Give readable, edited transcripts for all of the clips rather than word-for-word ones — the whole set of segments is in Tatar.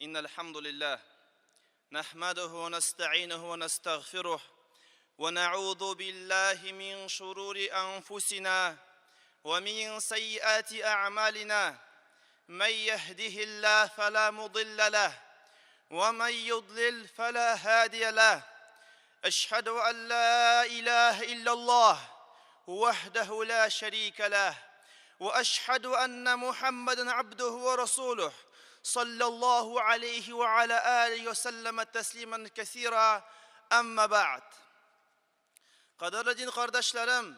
إن الحمد لله نحمده ونستعينه ونستغفره ونعوذ بالله من شرور أنفسنا ومن سيئات أعمالنا من يهده الله فلا مضل له ومن يضلل فلا هادي له أشهد أن لا إله إلا الله وحده لا شريك له وأشهد أن محمدًا عبده ورسوله صلى الله عليه وعلى آله وسلم تسليما كثيرا أما بعد. Qadrli din kardeşlerim,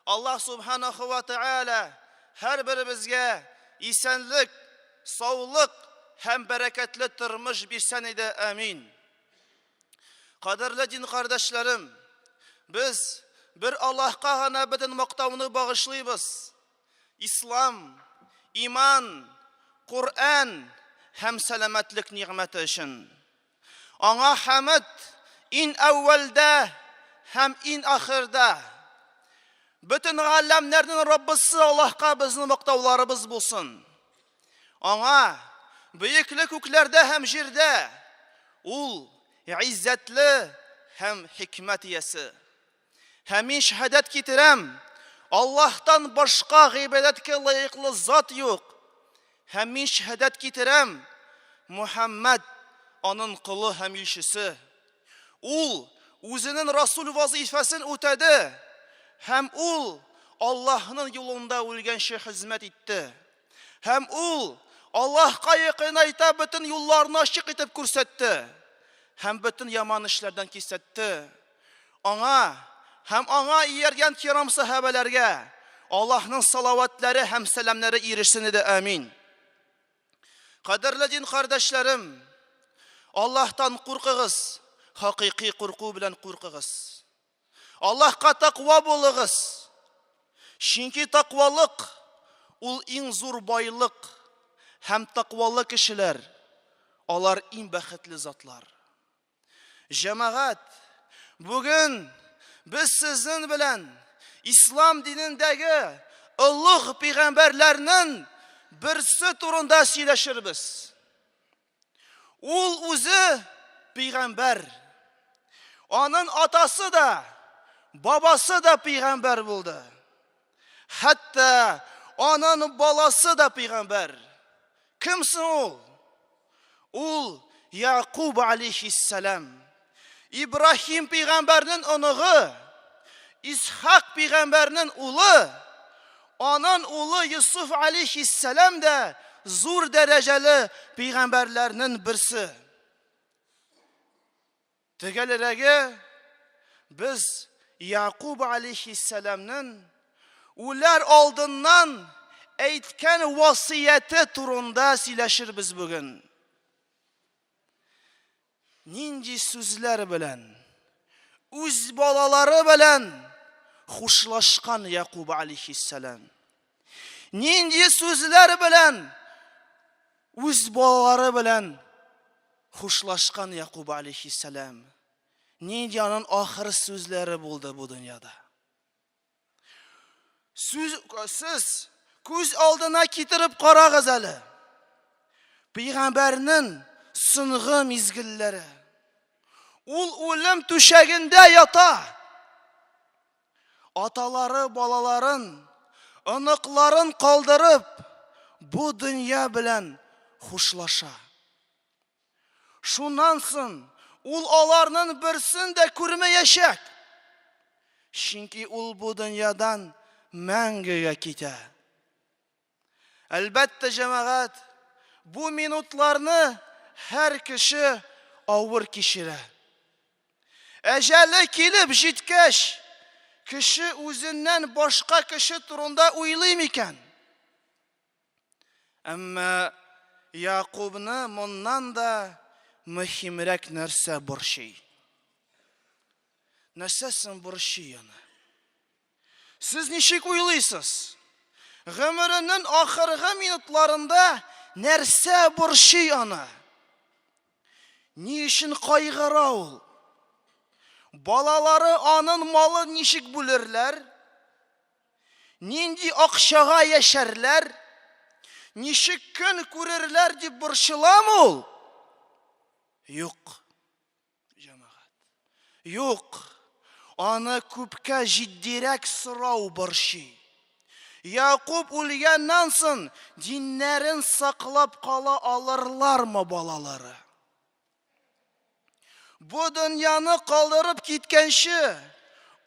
Allah Subhanahu ve Teala her birimizge isenlik, sağlık hem bereketli turmuş birsen idi. Amin. Qadrli din kardeşlerim, biz bir Allah'a gana bütün maktavını bağışlayız. İslam, iman, Kur'an hem selametlik nimeti için. Ona hamd in evvelde hem in ahirde. Bütün alemlerin Rabbisi Allah'a bizim maktavlarımız bulsun. Ona büyüklük göklerde hem jirde. Ul izzetli hem hikmet iyesi. Hemin şehadet getirem. Allah'tan başka ibadetle layıklı zat yok. Hemin şehadet getirem. Muhammed onun kulu hem ilşisi. Ul özünün Resul vazifesini ötedi. Hem ul Allah'ın yolunda ölgen şey hizmet etti. Hem ul Allah'a yakınayta bütün yollarını açık etip көрсетті. Hem bütün yaman işlerden kesetti. Hem ona iyergen kiram sahabelerge Allah'ın salavatları hem selamları erişsin idi. Amin. Qadrli din kardeşlerim, Allah'tan korkығız, hakiki korku bilen korkығız. Allah'a takva bolığız. Çünkü takvalık ul en zor baylık. Hem takvalı kişiler, onlar en bexetli zatlar. Cemaat, bugün biz sizin bilen İslam dinindeki ılıq peygamberlerinin birisi turunda söyleşiriz. Ul özü peygamber. Onun atası da, babası da peygamber oldu. Hatta onun balası da peygamber. Kimsin ul? Ul Yakub aleyhisselam. İbrahim peygamberinin onuğu, İshak peygamberinin ulu, onun ulu Yusuf aleyhisselam da zor dereceli peygamberlerinin birisi. Tegelerege biz Yakub aleyhisselam'nın ular aldından eytken vasiyeti turunda sileşir biz bugün. Ninci sözler bilen, öz balaları bilen hoşlaşkan Yakub aleyhisselam. Ninci sözler bilen, öz balaları bilen hoşlaşkan Yakub aleyhisselam. Ninci onun ahir sözleri buldu bu dünyada. Siz göz aldına getirip qarağız әлі. Peygamberinin sınğı mizgilleri. Ul ölüm tüşeginde yata. Ataları, balaların, ınıkların kaldırıp bu dünya bilen hoşlaşa. Şundansın ul alarının birisini de görmeyecek. Çünkü ul bu dünyadan мәңгіге kete. Elbette cemaat, bu minutlarını her kişi ağır kişire. Eceli kilip jitkeş, kişi özünden başka kişi turunda uylıyım iken. Ama Yakub'ni mundan da mühimrek nerse bir şey. Nersesin bir şey yani. Siz nişik uyluysuz? Ömrünün ahırgı minutlarında nerse bir şey ana. Nişin kaygıra ol? Balaları anın malı nişik bulurlar? Nindi akşağa yaşarlar? Nişik gün kururlar deyip bir şılam ol? Юк, җәмәгать. Юк. Аны күпкә җитдирәк сорау борчый. Якуб үлгәннән соң диннәрен саклап кала алырлармы балалары? Бу дөньяны калдырып киткәнче,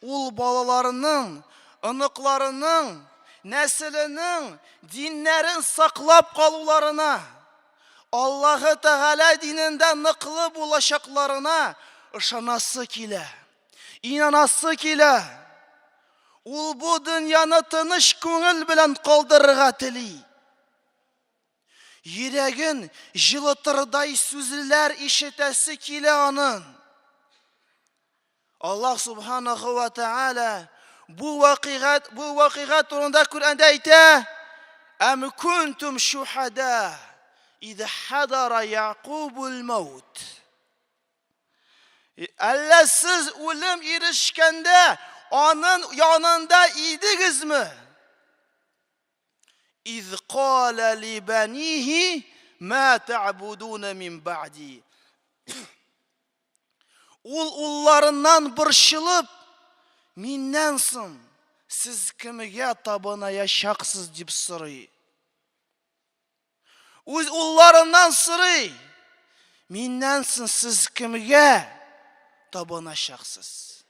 ул балаларының, оныкларының, нәселенең диннәрен саклап калуларына, Аллаһы Тәгалә динендә ныклы булачакларына ышанасы килә, инанасы килә. Ул бу дөньяны тыныч күңел белән калдырырга тели. Йөрәген җылытырдай сүзләр ишетәсе килә аның. Аллаһ Субханаһу ва Тәгалә бу вакыйга турында Куръәндә әйтә: «Әм кунтум шухада إذ حضر يعقوب الموت». Әллә сез үлем ирешкәндә аның янында идегезме? إذ قال لبنيه ما تعبدون من بعدي. Ул улларыннан борчылып, миннән соң сез кемгә табынаячаксыз дип сорый. Үз улларыннан сорый, миннән соң сез кемгә табыначаксыз?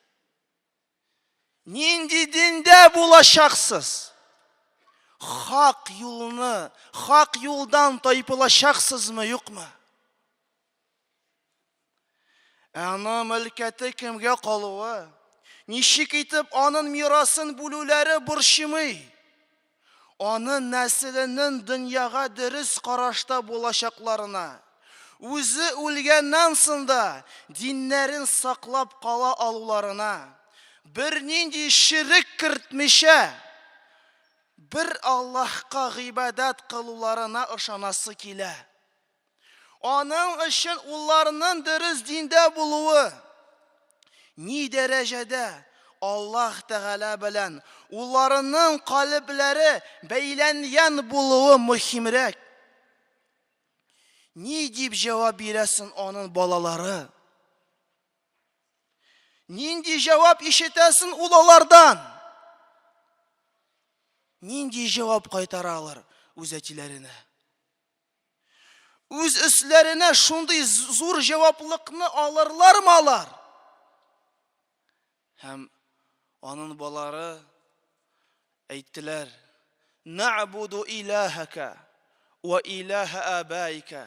Нинди диндә булачаксыз? Хак юлдан тайпылачаксызмы, юкмы? Аны мөлкәте кемгә калуы, ничек итеп аның мирасын бүлүләре борчымый. Аның нәселенең дөньяга дөрес карашта булачакларына, үзе үлгәннән соң да диннәрен саклап кала алуларына, бер нинди ширк кертмичә, бер Аллаһка гыйбадат кылуларына ышанасы килә. Аның өчен улларының дөрес диндә булуы ни дәрәҗәдә Аллаһ Тәгалә белән улларының калебләре бәйләнгән булуы мөһимрәк. Ни дип җавап бирәсен аның балалары? Нинди җавап ишетәсен ул алардан? Нинди җавап кайтаралар үз әтиләренә? Үз өсләренә шундый зур җаваплыкны алырлармы алар? Һәм аның балалары әйттеләр: «Нa'буду илаһака ва илаһа абаика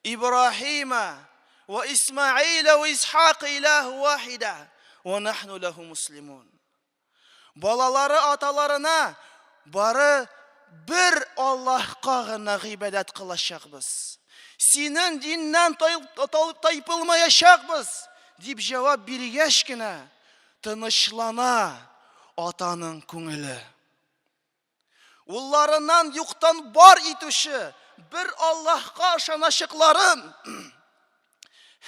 Ибрахима ва Исмаила ва Исхак илаһу вахида ва нахну лаху муслимун». Балалары аталарына бары бер Аллаһка гына гыйбадат кылачакбыз, синең диннән тайпылмаячакбыз дип җавап биргәч кенә тынычлана атаның күңеле. Улларыннан юктан бар итүче бер Аллаһка ышаначакларын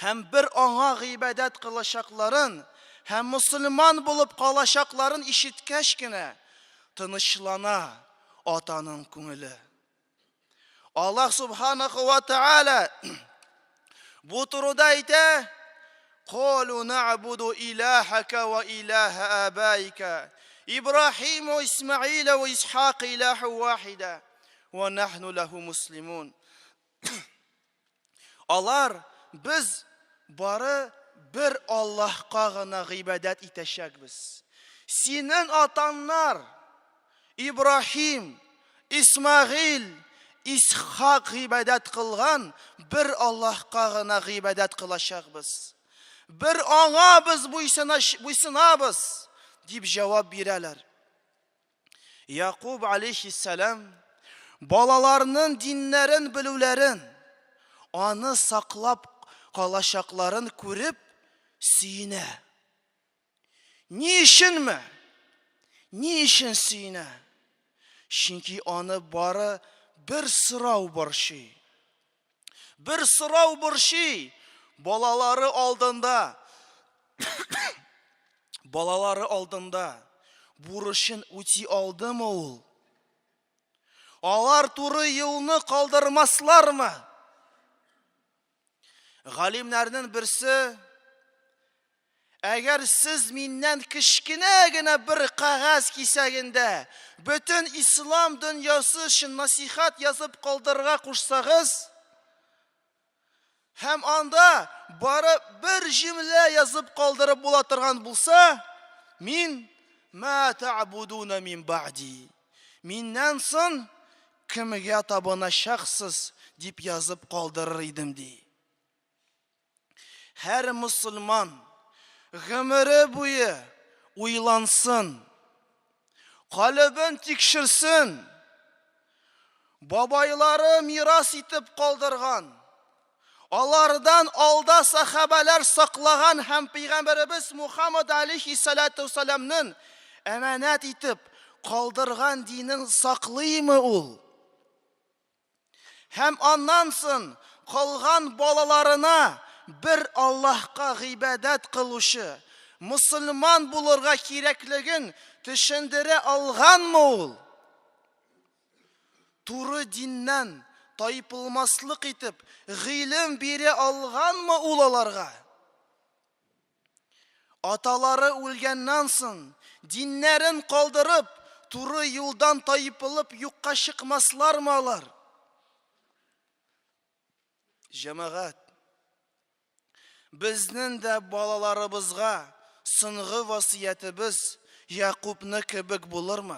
һәм бер аңа гыйбадат кылачакларын һәм мусульман булып калачакларын ишеткәч кенә тынычлана атаның күңеле. Аллаһ Субханаһу ва Тәгалә бу турыда әйтә: «Қалу нa'буду илаһака ва илаһа абаика Ибрахим ва Исмаила ва Исхак илаһу вахида ва нахну лаху муслимун». Алар без бары бер Аллаһка гына гыйбадат итәчәкбез. Синең атаңнар Ибрахим, Исмаил, Исхак гыйбадат кылган бер Аллаһка гына гыйбадат кылачакбыз. Бер аңа без буйсынабыз дип җавап бирәләр. Якуб алейһиссалам балаларының диннәрен белүләрен, аны саклап калачакларын күреп сөенә. Ни өченме? Ни өчен сөенә? Чөнки аны бары бер сорау борчый. Бер сорау борчый. Балалары алдында бурычын үти алдымы ул? Алар туры юлны калдырмаслармы? Галимнәрнең берсе: "Әгәр сез миннән кечкенә генә бер кагаз кисәгендә бөтен ислам дөньясы өчен насихат язып калдырырга кушсагыз, һәм анда барып бер җөмлә язып калдырып була торган булса, мин ма та'будуна мин бa'ди. Миннән соң кемгә табыначаксыз дип язып калдырыр идем" ди. Һәр мөселман гомере буе уйлансын, калыбын тикшерсен. Бабайлары мирас итеп калдырган, алардан алда сахабалар саклаган һәм Пәйгамбәребез Мухаммад алейхиссалату вассаламның әманәт итеп калдырган динен саклыймы ул? Һәм аннан соң калган балаларына бер Аллаһка гыйбадат кылучы мөселман булырга кирәклеген төшендерә алганмы ул? Туры диннән тайпылмаслык итеп гыйлем бире алганмы ул аларга? Аталары үлгәннән соң диннәрен калдырып, туры юлдан тайпылып юкка чыкмаслармы алар? Җәмәгать, безнең дә балаларыбызга соңгы васиятебез Якубны кебек булырмы?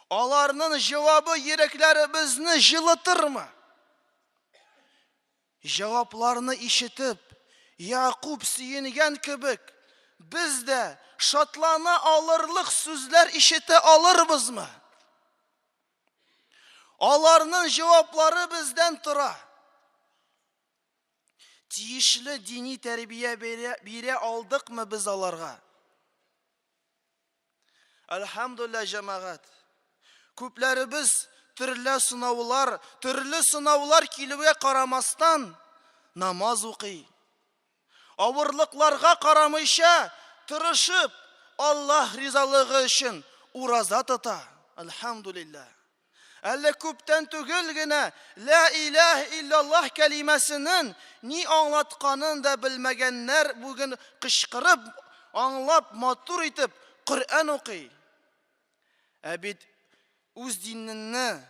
Аларның җавабы йөрәкләребезне җылытырмы? Җавапларны ишетеп, Якуб сөенгән кебек, без дә шатлана алырлык сүзләр ишетә алырбызмы? Аларның җаваплары бездән тора. Тиешле дини тәрбия бирә алдыкмы без аларга? Әлхәмдүлилләһ, җәмәгать. Күпләребез төрле сынаулар килүгә карамастан намаз укый. Авырлыкларга карамыйча тырышып, Аллаһ ризалыгы өчен ураза тота. Әлхәмдүлилләһ. Әллә күптән түгел генә ла илаһа иллаллаһ кәлимәсенең ни аңлатканын да белмәгәннәр бүген кычкырып, аңлап, матур итеп Коръән укый. Бит үз диненне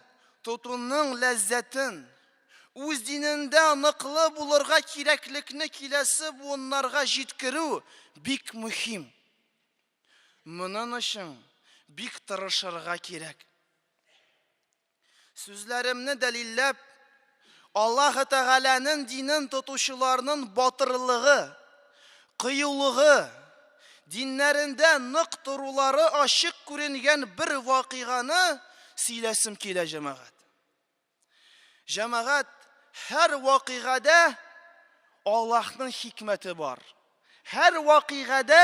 тотуның ләззәтен, үз динендә ныклы булырга кирәклекне киләсе буыннарга җиткерү бик мөһим. Моның өчен бик тырышырга кирәк. Сүзләремне дәлилләп, Аллаһ Тәгаләнең динен тотучыларның батырлыгы, кыюлыгы, диннәрендә нык турулары ачык күренгән бер вакыйганы сөйләсем килә, җәмәгать. Җәмәгать, һәр вакыйгада Аллаһның хикмәте бар. Һәр вакыйгада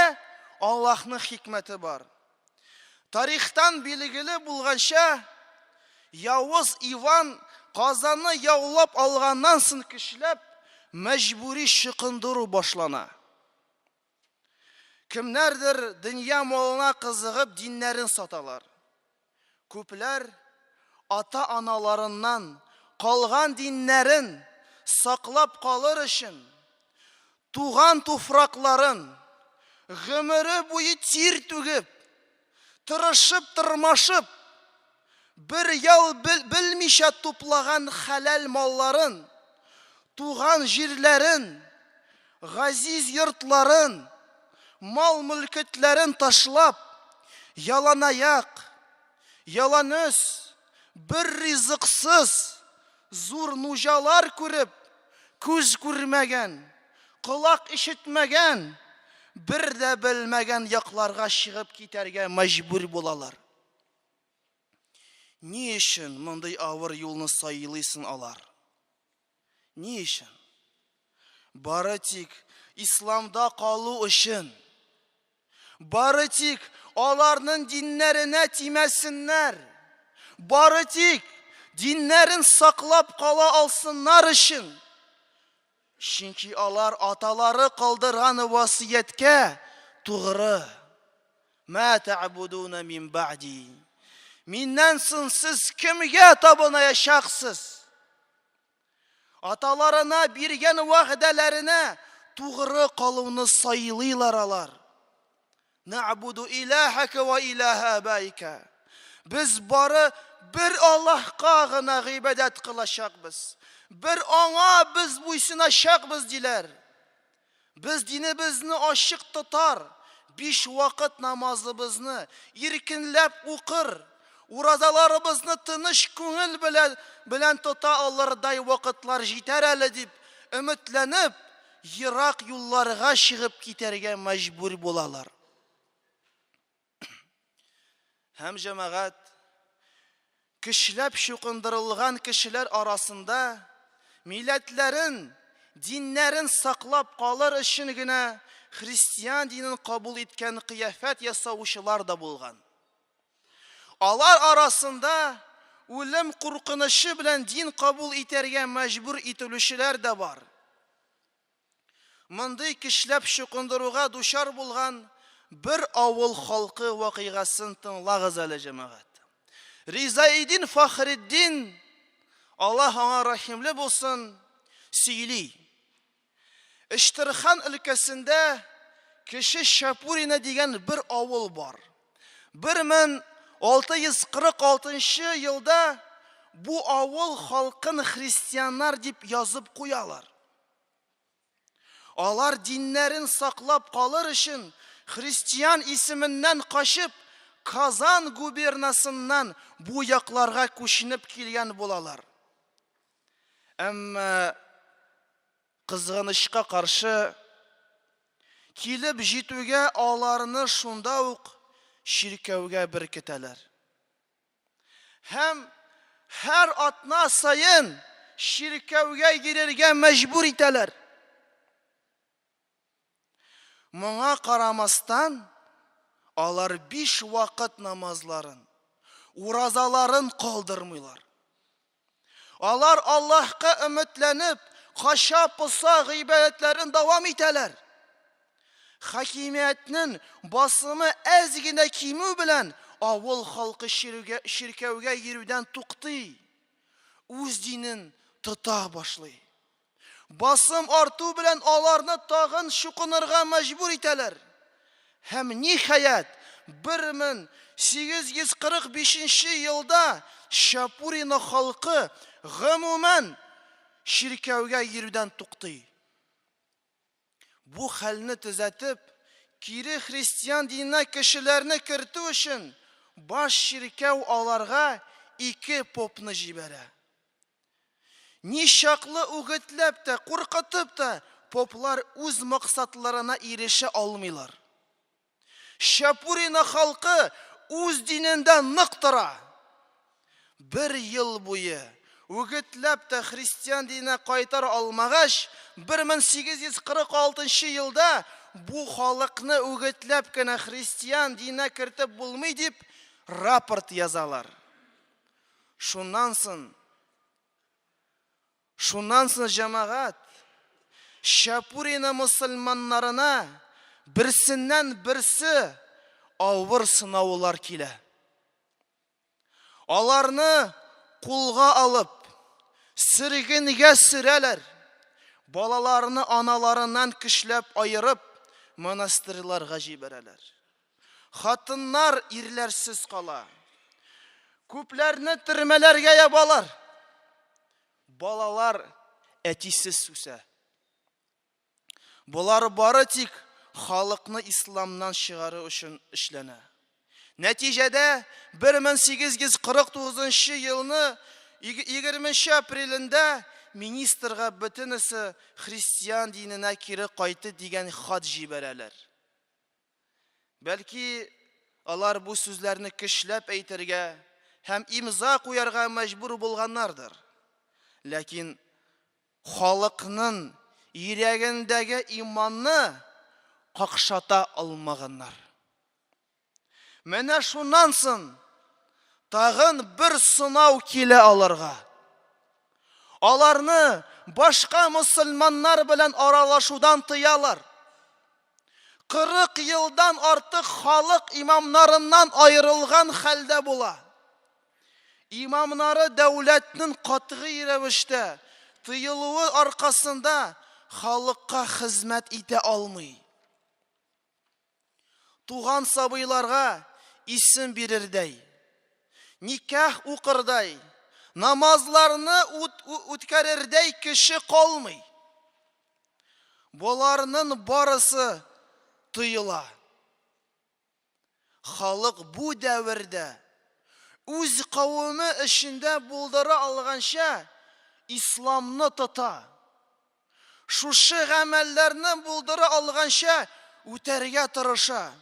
Аллаһның хикмәте бар. Тарихтан билгеле булганча, Явыз Иван Казанны яулап алганнан соң кишләп мәҗбүри чыкындыру башлана. Кемнәрдер дөнья малына кызыгып диннәрен саталар. Күпләр ата-аналарыннан калган диннәрен саклап калыр өчен туган туфракларын гомере буе тир түгеп, тырышып, тырмашып, бер ел белмичә туплаган хәләл малларын, туган җирләрен, газиз йортларын, мал-мөлкетләрен ташлап, яланаяк, яланөс, бер ризыксыз, зур нужалар күреп, күз күрмәгән, колак ишетмәгән, бер дә белмәгән якларга чыгып китәргә мәҗбүр булалар. Ни өчен мондый авыр юлны сайлыйсын алар? Ни өчен? Бары тик исламда калу өчен. Бары тик аларның диннәренә тимәсеннәр. Бары тик диннәрен саклап кала алсыннар өчен. Чөнки алар аталары калдырган васыятькә тугры. Ма та'будуна мин бa'ди. Миннән соң сез кемгә табынаячаксыз? Аталарына биргән вәгъдәләренә тугры калуны сайлыйлар алар. Нa'буду илаһака ва илаһа абайка. Без бары бер Аллаһка гына гыйбадәт кылачакбыз. Бер аңа без буйсыначакбыз диләр. Biz dinimizni açık tutar, 5 vakit namazımızı irkinlep okur, urazalarımızı tınış köngül bilen tuta alırday vakitlar jiter әле дип ümitlenip, yırak yollarga çıkıp giderge mecbur bulalar. Hem cemaat, kişilep şukundırılgan kişiler arasında, milletlerin, dinlerin saklap kalır için gine Hristiyan dinin kabul etken kıyafet yasavuşular da bulgan. Alar arasında ölüm korkunuşu bilen din kabul iterge mecbur itilüşüler de var. Mınday kişilep şukunduruğa duşar bulgan bir avul halkı vakıgasını tınlağız әле cemaat. Rizaeddin Fahreddin, Allah ona rahimli bulsun, söyley. İştirhan ülkesinde kişi Şapurina diyen bir avul var. 1646 yılda bu avul halkın Hristiyanlar dip yazıp koyalar. Alar dinlerin saklap kalır için Hristiyan isiminden kaçıp Kazan gubernasından bu yaklarga koşinip kelgen bolalar. Ama kızgınışka karşı kilip jitüge ağlarını şunda uq şirkevge birketeler. Hem her atna sayın şirkevge girerge mecbur iteler. Muna karamastan alar 5 vakit namazların, urazaların kaldırmıyorlar. Alar Allah'a ümitlenip, kaşa pısa gıybetlerin devam iteler. Hakimiyetinin basımı ezgine kimi bilen avul halkı şirkevge girüden tuktı. Uz dinin tuta başlıyor. Basım artı bilen alarını tağın şukunurga mecbur iteler. Hem nihayet 1845 yılda Şapurina halkı gümümen şirkevge girüden tuktı. Bu halini düzeltip, kiri Hristiyan dinine kişilerini kırtı için baş şirkev alarga 2 popni jibere. Nişaklı uğutlep de, korkutup da poplar öz maksatlarına erişe almıyorlar. Şapurina halkı öz dininden nıktıra. 1 yıl boyu uğutlep de Hristiyan dinine kaytar almağaş 1846 yılda bu halkını uğutlep kene Hristiyan dinine kirtip bulmay dip raport yazalar. Şundan soň cemaat Şapurina musulmanlarına birsinden birsi ağır sınavlar kile. Alarını kulga alıp sirginge süreler. Balalarını analarından kişlep ayırıp monastırlarga jibereler. Hatınlar irlersiz kala. Köplerini türmelerge yabalar. Balalar etisiz süse. Bular bari tik halkını İslam'dan çıgarı üçün işlene. Neticede 1849 yılını 20 aprelinde ministrga bütünüsü Hristiyan dinine kiri kaytı diyen xat jibereler. Belki alar bu sözlerini kişlep eytirge hem imza koyarga mecbur bulganlardır. Lakin halkının yüreğindeki imanını kakşata almaganlar. Mene şundan soň tağın bir sınav kile alırga. Alarını başka musulmanlar bilen aralaşudan tıyalar. 40 yıldan artık halk imamlarından ayrılgan halde bula. İmamları devletinin katığı revişte тыелуы аркасында халыкка хезмәт итә алмый. Туган сабыйларга исем бирердәй, никах укырдай, намазларны үткәрердәй кеше калмый. Боларның барысы тыела. Халык бу дәвердә үз кавымы эшендә булдыра алганча исламны тота. Шушы гамәлләрне булдыра алганча үтәргә тырыша.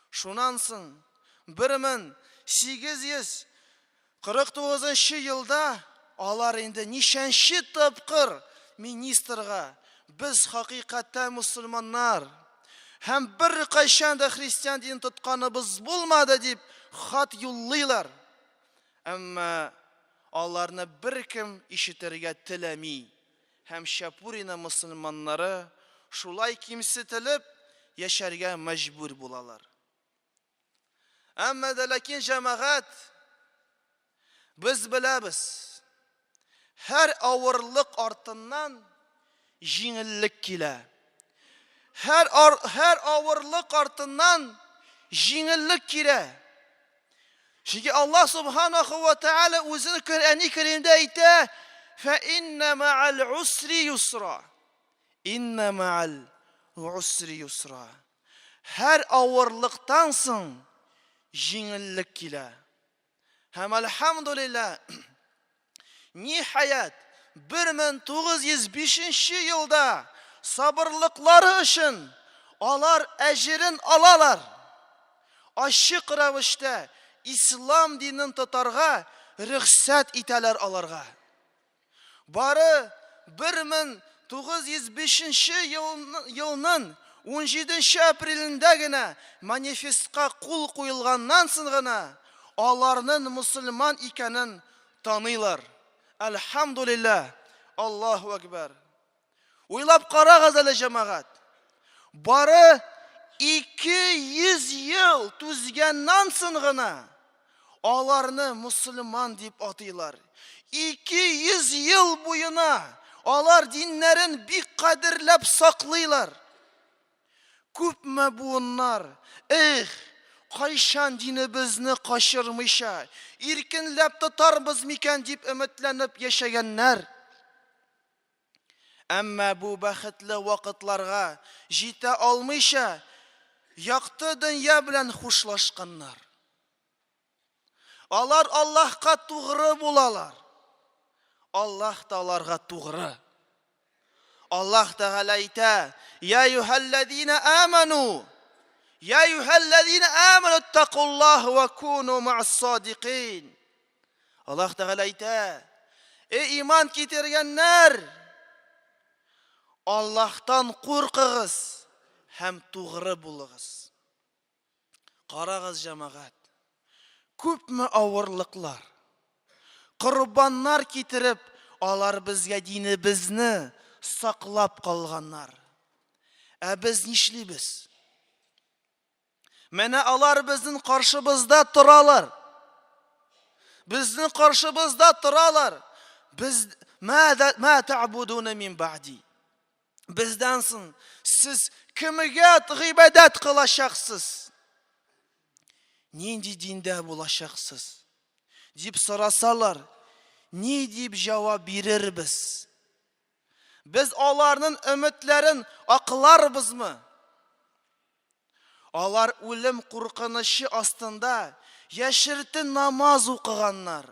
Шуннан соң 1849 елда алар инде нишәнче тапкыр министрга без хакыйкатьтә мусульманнар һәм бер кайчан да христиан дин тотканыбыз булмады дип хат юллыйлар. Әмма аларны беркем ишетергә теләми. Һәм Шапурина мусульманнары шулай кимсетелеп яшәргә мәҗбүр булалар. Әмма дә ләкин җәмәгать без беләбез. Һәр авырлык артыннан җиңеллек килә. Һәр авырлык артыннан җиңеллек килә. Чөнки Аллаһ Субханаһу ва Тааля үзенең Коръәни Кәримдә әйтә: "Фа инна ма'ал усри юсра." Инна ма'ал усри юсра. Һәр авырлыктан соң җиңеллек килә. Һәм әлхәмдүлиллаһ, ниһаят 1905 елда сабырлыклары өчен алар әҗерен алалар. Ачык рәвештә ислам динен тотарга рөхсәт итәләр аларга. Бары 1905 елның 17 апрелендә генә манифестка кул куелганнан соң гына аларның мусульман икәнен таныйлар. Әлхәмдүлиллаһ, Аллаһу әкбәр. Уйлап карагыз әле җәмәгать. Бары 200 ел түзгәннән соң гына аларны мусульман дип атыйлар. 200 ел буена алар диннәрен бик кадерләп саклыйлар. Күпме буыннар, кайчан динебезне качырмыйча, иркенләп тотарбыз микән дип өметләнеп яшәгәннәр. Әмма бу бәхетле вакытларга җитә алмыйча, якты дөнья белән хушлашканнар. Алар Аллаһка тугры булалар. Аллаһ та аларга тугры. Аллаһ Тәгалә әйтә: "Я юхаллазина аману, я юхаллазина аману тақуллаһ ва куну ма'ас-садиқин." Аллаһ Тәгалә әйтә: "Эй иман китергәннәр, Аллаһтан куркыгыз һәм тугры булыгыз." Карагыз җәмәгать, күпме авырлыклар, корбаннар китереп, алар безгә динебезне саклап калганнар. Ә без нишлибез? Менә алар безнең каршыбызда торалар. Безнең каршыбызда торалар. Biz ma ta'buduna min ba'di. Бездән соң сез кемгә гыйбадат кылачаксыз? Нинди диндә булачаксыз? Дип сорасалар, ни дип җавап бирербез? Biz аларның өметләрен акларбызмы? Алар үлем куркынышы астында яшертен намаз укыганнар.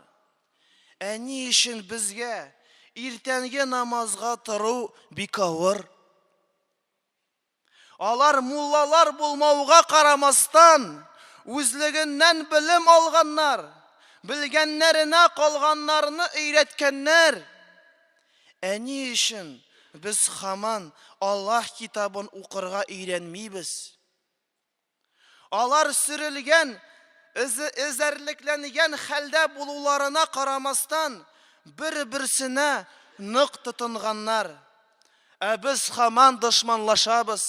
Ә ни өчен безгә иртәнге намазга тору бик авыр? Алар муллалар булмауга карамастан үзлегеннән белем алганнар, белгәннәренә калганнарны өйрәткәннәр. Ә ни өчен без һаман Аллаһ китабын укырга өйрәнмибез? Алар сүрелгән, эзәрлекләнгән хәлдә булуларына карамастан бер-берсенә нык тотынганнар. Ә без һаман дошманлашабыз.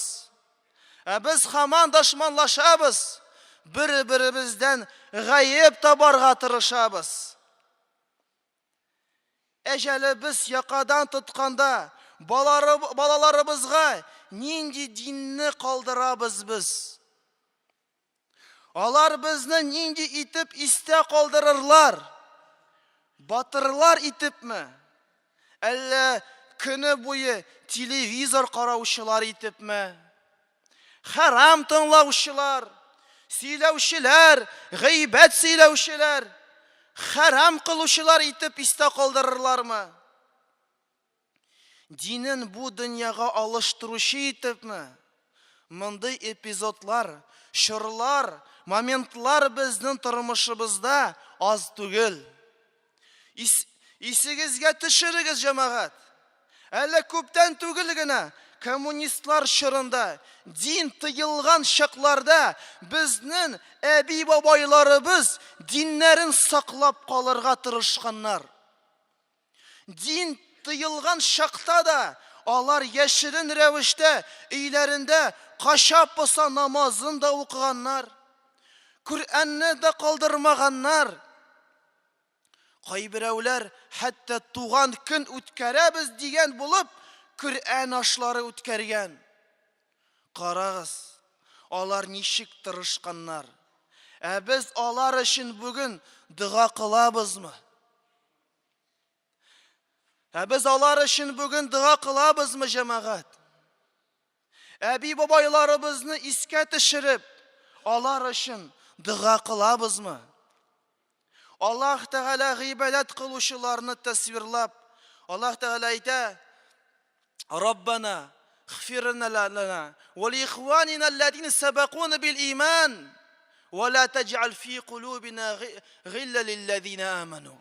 Бер-беребездән гаеп табарга тырышабыз. әҗәлебез якадан тотканда, балаларыбызга нинди динне калдырабыз без? Алар безне нинди итеп истә калдырырлар? Батырлар итепме? Әллә көне буе телевизор караучылар итепме? Харам тыңлаучылар, сөйләүчеләр, гыйбат сөйләүчеләр, харам кылучылар итеп истә калдырырлармы? Динен бу дөньяга алыштыручы итепме? Мондый эпизодлар, чорлар, моментлар безнең тормышыбызда аз түгел. Исегезгә төшерегез, җәмәгать. Әллә күптән түгел генә коммунистлар чорында, дин тыелган чакларда безнең әби-бабайларыбыз диннәрен саклап калырга тырышканнар. Дин тыелган чакта да алар яшерен рәвештә өйләрендә кашап булса намазын да укыганнар. Коръәнне дә калдырмаганнар. Кайберәүләр хәтта туган көн үткәрәбез дигән булып, Коръән ашлары үткәргән. Карагыз, алар ничек тырышканнар. Без алар өчен бүген дуга кылабызмы? Без алар өчен бүген дуга кылабызмы, җәмәгать? Әби-бабайларыбызны искә төшереп, алар өчен дуга кылабызмы? Аллаһ Тәгалә гыйбадат кылучыларны тасвирлап, Аллаһ Тәгалә әйтә: "Раббана, игфирна лана ва лиихванина аллазина сабакуна бил иман, ва ла тадж'ал фи кулубина гилла лиллазина аману."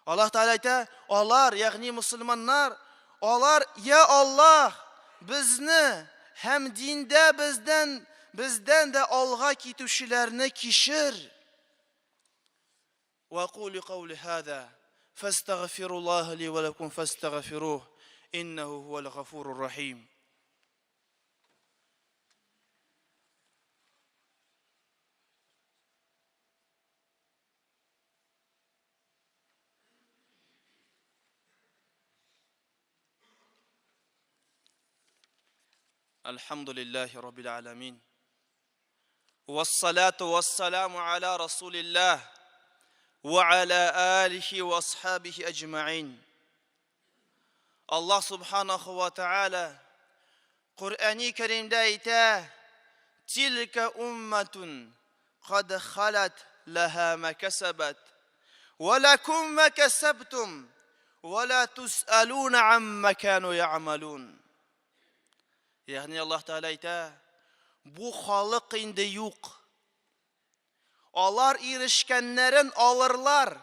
Аллаһ Тәгалә әйтә: "Алар, ягъни мусламаннар, алар, я Аллаһ, безне һәм диндә бездән дә алга китүчеләрне кичер." وأقول قولي هذا فاستغفر الله لي ولكم فاستغفروه إنه هو الغفور الرحيم. الحمد لله رب العالمين والصلاة والسلام على رسول الله وعلى آله وأصحابه أجمعين. الله سبحانه وتعالى قرآن كريم دايتا: تلك أمة قد خلت لها ما كسبت ولكم ما كسبتم ولا تسألون عما كانوا يعملون. يعني الله تعالى ايتا: bu халык инде юк. Алар ирешкәннәрен алырлар,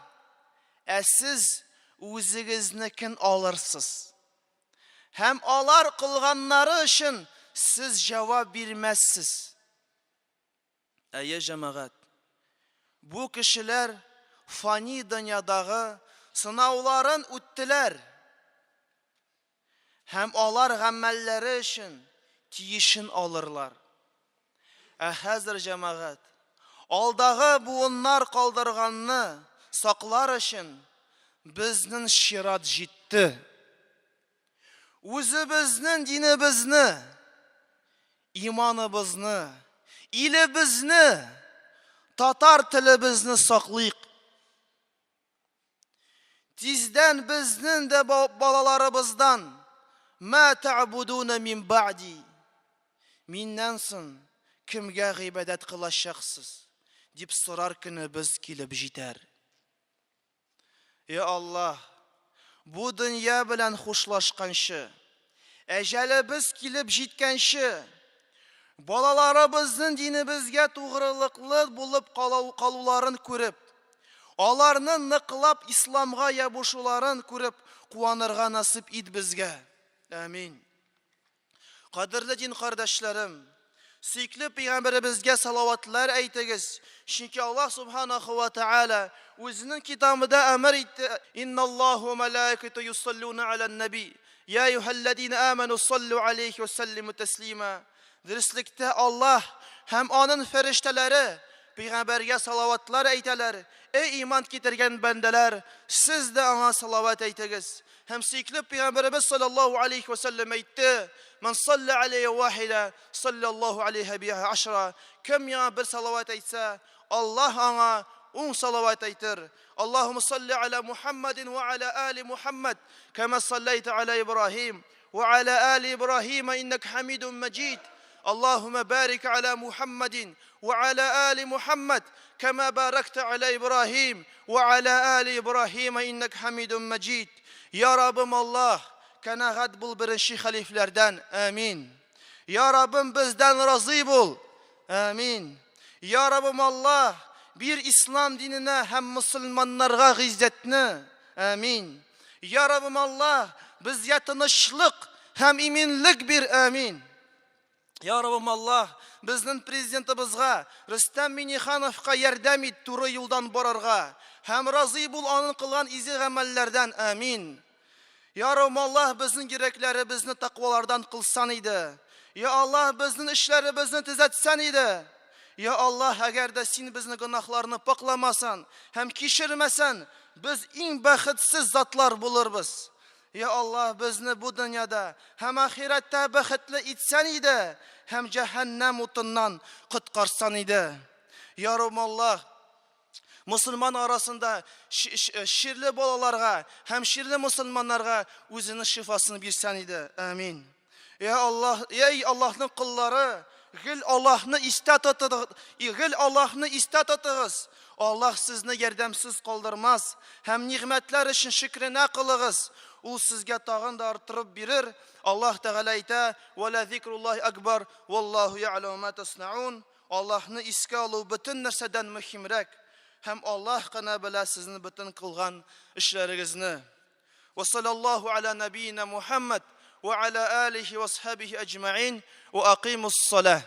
сез үзегезнекен алырсыз. Һәм алар кылганнары өчен сез җавап бирмәссез. Әйе, җәмәгать, бу кешеләр фани дөньядагы сынауларын үттеләр. Һәм алар гамәлләре өчен тиешен алырлар. Хәзер, җәмәгать, алдагы буыннар калдырганны саклар өчен безнең шират җитте. Үзебезнең динебезне, иманыбызны, илебезне, татар телебезне саклыйк. Тиздән безнең дә балаларыбыздан ма та'будуна мин ба'ди, миннән соң кемгә гыйбадат кылачаксыз дип сорар көнебез килеп җитәр. Я Аллаһ, бу дөнья белән хушлашканчы, әҗәлебез килеп җиткәнче, балаларыбызның динебезгә тугрылыклы булып калуларын күреп, аларның ныклап исламга ябышуларын күреп куанырга насип ит безгә. Амин. Кадерле дин кардәшләрем, сөйкле пәйгамбәребезгә салаватлар әйтегез. Чөнки Аллаһ Субханаху ва Тааля үзенең китабында әмер итте: "Инналлаһу ва малаикату юсаллуна алан наби, я аyyuhalladina аману саллу алейхи ва саллиму таслима." Дөрестлектә Аллаһ һәм аның фәрештәләре пәйгамбәргә салаватлар әйтәләр. Ey iman китергән бәндәләр, siz de аңа салават әйтегез. Һәм сөйкле Пәйгамбәрбез саллаллаһу алейхи ва саллям әйтте: "Ман салла алейхи вахида, саллаллаһу алейхи биха ашра." Кем яңа бер салават әйтсә, Аллаһ аңа 10 салават әйтер. Аллаһумма салли аля Мухаммадин ва аля али Мухаммад, кама саллайта аля Ибрахим ва аля али Ибрахим иннак хамидун маджид. Аллаһумма барик аля Мухаммадин ва аля али Мухаммад, кама баракта аля Ибрахим ва аля али Ибрахим иннак хамидун маджид. Ya Rabbim Allah, kanaat bul birinci haliflerden. Amin. Ya Rabbim bizden razı bul. Amin. Ya Rabbim Allah, bir İslam dinine hem Müslümanlara gizzetini. Amin. Ya Rabbim Allah, bizce tanışlık hem iminlik bir amin. Ya Rabbim Allah, bizden prezidentimizga, Rüstem Minnikhanovga yardım et doğru yoldan bararga. Hem razı bul onun kılgan izi amellerden. Amin. Ya Rabbim Allah, bizden yüreklerimizni takvalardan kılsan idi. Ya Allah, bizden işlerimizni düzeltsen idi. Ya Allah, eğer de sen bizden günahlarını paklamasan, hem kişirmesen, biz en baxitsiz zatlar buluruz. Ya Allah, bizni bu dünyada hem ahirette baxitli etsen idi, hem cehennem otundan qutqarsan idi. Ya Rabbim Allah, Müslüman arasında şirli bolalarga hem şirli Müslümanlarga özünün şifasını birsen idi. Amin. Ya Allah, ey Allah'ın kulları, gil Allah'ını istat atığız. Allah sizni yardımsız kaldırmaz. Hem nimetler için şükrine kılığız. O sizge tağın da artırıp birir. Allah Teala ayta: "Ve la zikrullahi akbar, vallahu ya'lemu ma tasnaun." Allah'ını iske alı bütün nerseden mühimrek. Hem Allah kana bile sizin bütün kılgan işlerinizini. Ve sallallahu ala nebiyyina Muhammed ve ala alihi ve ashabihi ecma'in ve aqimus salah.